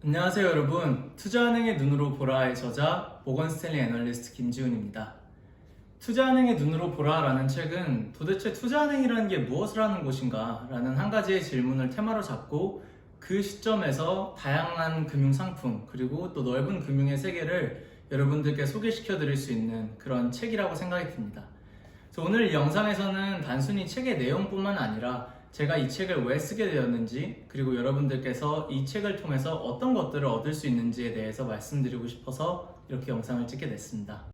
안녕하세요 여러분. 투자은행의 눈으로 보라의 저자 모건스탠리 애널리스트 김지훈입니다. 투자은행의 눈으로 보라라는 책은 도대체 투자은행이라는 게 무엇을 하는 곳인가 라는 한 가지의 질문을 테마로 잡고 그 시점에서 다양한 금융상품 그리고 또 넓은 금융의 세계를 여러분들께 소개시켜 드릴 수 있는 그런 책이라고 생각이 듭니다. 그래서 오늘 이 영상에서는 단순히 책의 내용뿐만 아니라 제가 이 책을 왜 쓰게 되었는지, 그리고 여러분들께서 이 책을 통해서 어떤 것들을 얻을 수 있는지에 대해서 말씀드리고 싶어서 이렇게 영상을 찍게 됐습니다.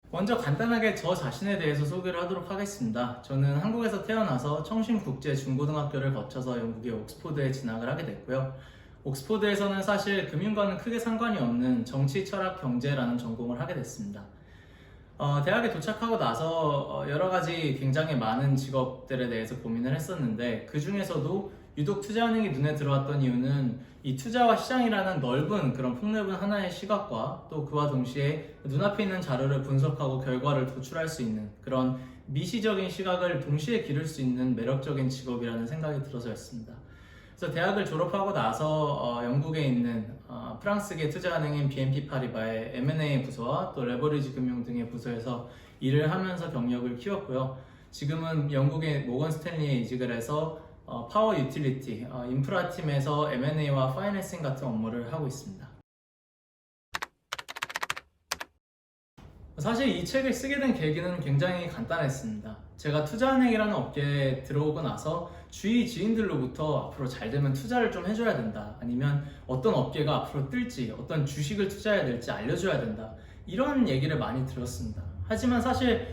먼저 간단하게 저 자신에 대해서 소개를 하도록 하겠습니다. 저는 한국에서 태어나서 청신국제중고등학교를 거쳐서 영국의 옥스포드에 진학을 하게 됐고요. 옥스포드에서는 사실 금융과는 크게 상관이 없는 정치, 철학, 경제라는 전공을 하게 됐습니다. 대학에 도착하고 나서 여러 가지 굉장히 많은 직업들에 대해서 고민을 했었는데, 그 중에서도 유독 투자은행이 눈에 들어왔던 이유는 이 투자와 시장이라는 넓은 그런 폭넓은 하나의 시각과 또 그와 동시에 눈앞에 있는 자료를 분석하고 결과를 도출할 수 있는 그런 미시적인 시각을 동시에 기를 수 있는 매력적인 직업이라는 생각이 들어서였습니다. 그래서 대학을 졸업하고 나서 영국에 있는 프랑스계 투자은행인 BNP 파리바의 M&A 부서와 또 레버리지 금융 등의 부서에서 일을 하면서 경력을 키웠고요. 지금은 영국의 모건 스탠리에 이직을 해서 파워 유틸리티, 인프라 팀에서 M&A와 파이낸싱 같은 업무를 하고 있습니다. 사실 이 책을 쓰게 된 계기는 굉장히 간단했습니다. 제가 투자은행이라는 업계에 들어오고 나서 주위 지인들로부터 앞으로 잘 되면 투자를 좀 해줘야 된다, 아니면 어떤 업계가 앞으로 뜰지, 어떤 주식을 투자해야 될지 알려줘야 된다, 이런 얘기를 많이 들었습니다. 하지만 사실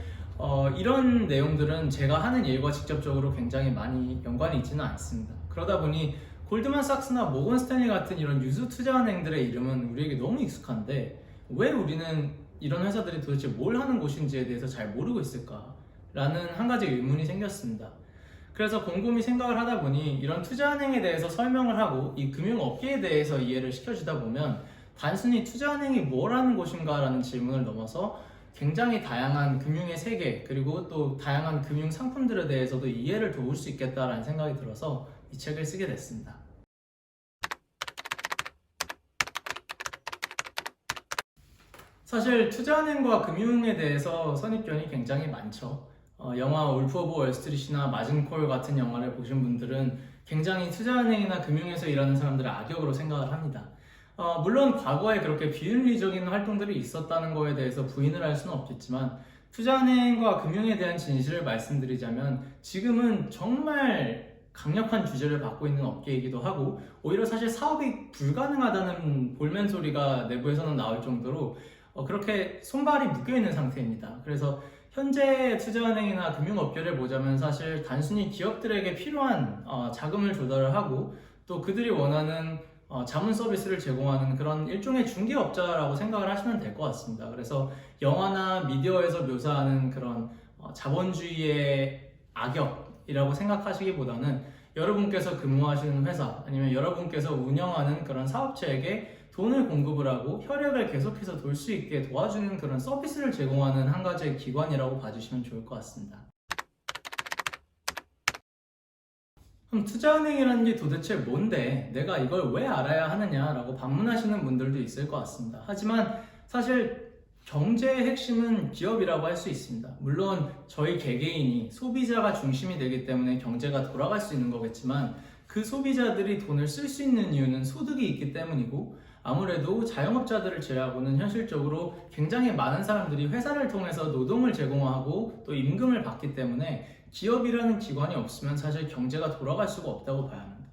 이런 내용들은 제가 하는 일과 직접적으로 굉장히 많이 연관이 있지는 않습니다. 그러다 보니 골드만삭스나 모건 스탠리 같은 이런 유수 투자은행들의 이름은 우리에게 너무 익숙한데 왜 우리는 이런 회사들이 도대체 뭘 하는 곳인지에 대해서 잘 모르고 있을까라는 한 가지 의문이 생겼습니다. 그래서 곰곰이 생각을 하다 보니 이런 투자은행에 대해서 설명을 하고 이 금융업계에 대해서 이해를 시켜주다 보면 단순히 투자은행이 뭘 하는 곳인가라는 질문을 넘어서 굉장히 다양한 금융의 세계, 그리고 또 다양한 금융 상품들에 대해서도 이해를 도울 수 있겠다라는 생각이 들어서 이 책을 쓰게 됐습니다. 사실 투자은행과 금융에 대해서 선입견이 굉장히 많죠. 영화 울프 오브 월스트리트나 마진콜 같은 영화를 보신 분들은 굉장히 투자은행이나 금융에서 일하는 사람들을 악역으로 생각을 합니다. 물론 과거에 그렇게 비윤리적인 활동들이 있었다는 거에 대해서 부인을 할 수는 없겠지만, 투자은행과 금융에 대한 진실을 말씀드리자면 지금은 정말 강력한 규제를 받고 있는 업계이기도 하고, 오히려 사실 사업이 불가능하다는 볼멘 소리가 내부에서는 나올 정도로 그렇게 손발이 묶여있는 상태입니다. 그래서 현재 투자은행이나 금융업계를 보자면 사실 단순히 기업들에게 필요한 자금을 조달을 하고 또 그들이 원하는 자문 서비스를 제공하는 그런 일종의 중개업자라고 생각을 하시면 될 것 같습니다. 그래서 영화나 미디어에서 묘사하는 그런 자본주의의 악역이라고 생각하시기보다는 여러분께서 근무하시는 회사 아니면 여러분께서 운영하는 그런 사업체에게 돈을 공급을 하고 혈액을 계속해서 돌 수 있게 도와주는 그런 서비스를 제공하는 한 가지의 기관이라고 봐주시면 좋을 것 같습니다. 그럼 투자은행이라는 게 도대체 뭔데 내가 이걸 왜 알아야 하느냐라고 반문하시는 분들도 있을 것 같습니다. 하지만 사실 경제의 핵심은 기업이라고 할 수 있습니다. 물론 저희 개개인이 소비자가 중심이 되기 때문에 경제가 돌아갈 수 있는 거겠지만, 그 소비자들이 돈을 쓸 수 있는 이유는 소득이 있기 때문이고, 아무래도 자영업자들을 제외하고는 현실적으로 굉장히 많은 사람들이 회사를 통해서 노동을 제공하고 또 임금을 받기 때문에 기업이라는 기관이 없으면 사실 경제가 돌아갈 수가 없다고 봐야 합니다.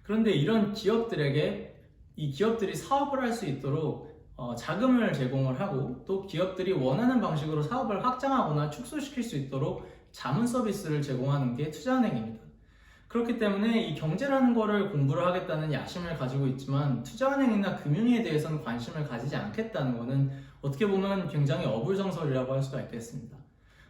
그런데 이런 기업들에게 이 기업들이 사업을 할 수 있도록 자금을 제공을 하고 또 기업들이 원하는 방식으로 사업을 확장하거나 축소시킬 수 있도록 자문 서비스를 제공하는 게 투자은행입니다. 그렇기 때문에 이 경제라는 거를 공부를 하겠다는 야심을 가지고 있지만 투자은행이나 금융에 대해서는 관심을 가지지 않겠다는 거는 어떻게 보면 굉장히 어불성설이라고 할 수가 있겠습니다.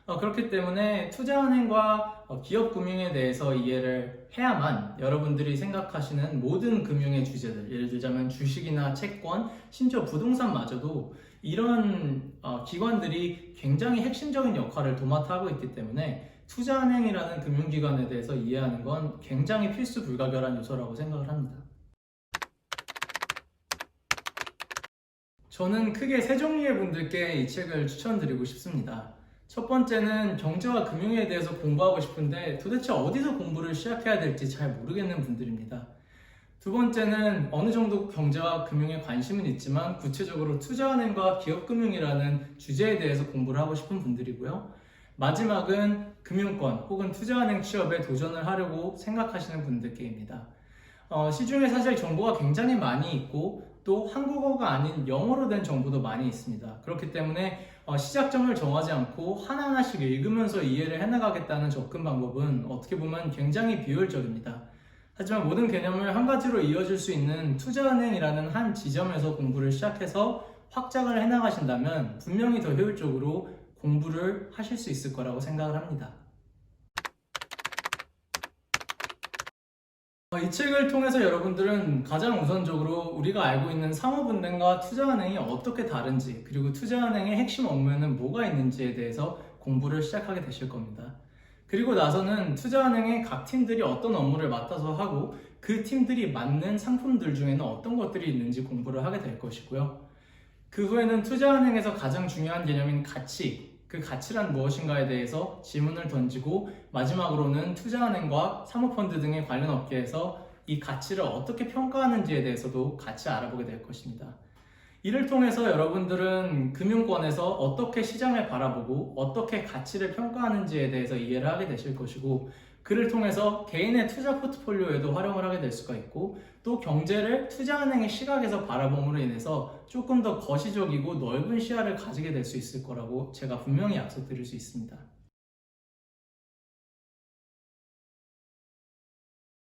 그렇기 때문에 투자은행과 기업금융에 대해서 이해를 해야만 여러분들이 생각하시는 모든 금융의 주제들, 예를 들자면 주식이나 채권, 심지어 부동산마저도 이런 기관들이 굉장히 핵심적인 역할을 도맡아 하고 있기 때문에 투자은행이라는 금융기관에 대해서 이해하는 건 굉장히 필수 불가결한 요소라고 생각을 합니다. 저는 크게 세 종류의 분들께 이 책을 추천드리고 싶습니다. 첫 번째는 경제와 금융에 대해서 공부하고 싶은데 도대체 어디서 공부를 시작해야 될지 잘 모르겠는 분들입니다. 두 번째는 어느 정도 경제와 금융에 관심은 있지만 구체적으로 투자은행과 기업금융이라는 주제에 대해서 공부를 하고 싶은 분들이고요. 마지막은 금융권 혹은 투자은행 취업에 도전을 하려고 생각하시는 분들께입니다. 시중에 사실 정보가 굉장히 많이 있고 또 한국어가 아닌 영어로 된 정보도 많이 있습니다. 그렇기 때문에 시작점을 정하지 않고 하나하나씩 읽으면서 이해를 해나가겠다는 접근 방법은 어떻게 보면 굉장히 비효율적입니다. 하지만 모든 개념을 한 가지로 이어줄 수 있는 투자은행이라는 한 지점에서 공부를 시작해서 확장을 해나가신다면 분명히 더 효율적으로 공부를 하실 수 있을 거라고 생각을 합니다. 이 책을 통해서 여러분들은 가장 우선적으로 우리가 알고 있는 상호분담과 투자은행이 어떻게 다른지, 그리고 투자은행의 핵심 업무에는 뭐가 있는지에 대해서 공부를 시작하게 되실 겁니다. 그리고 나서는 투자은행의 각 팀들이 어떤 업무를 맡아서 하고 그 팀들이 맞는 상품들 중에는 어떤 것들이 있는지 공부를 하게 될 것이고요. 그 후에는 투자은행에서 가장 중요한 개념인 가치, 그 가치란 무엇인가에 대해서 질문을 던지고 마지막으로는 투자은행과 사모펀드 등의 관련 업계에서 이 가치를 어떻게 평가하는지에 대해서도 같이 알아보게 될 것입니다. 이를 통해서 여러분들은 금융권에서 어떻게 시장을 바라보고 어떻게 가치를 평가하는지에 대해서 이해를 하게 되실 것이고 그를 통해서 개인의 투자 포트폴리오에도 활용을 하게 될 수가 있고 또 경제를 투자은행의 시각에서 바라봄으로 인해서 조금 더 거시적이고 넓은 시야를 가지게 될 수 있을 거라고 제가 분명히 약속드릴 수 있습니다.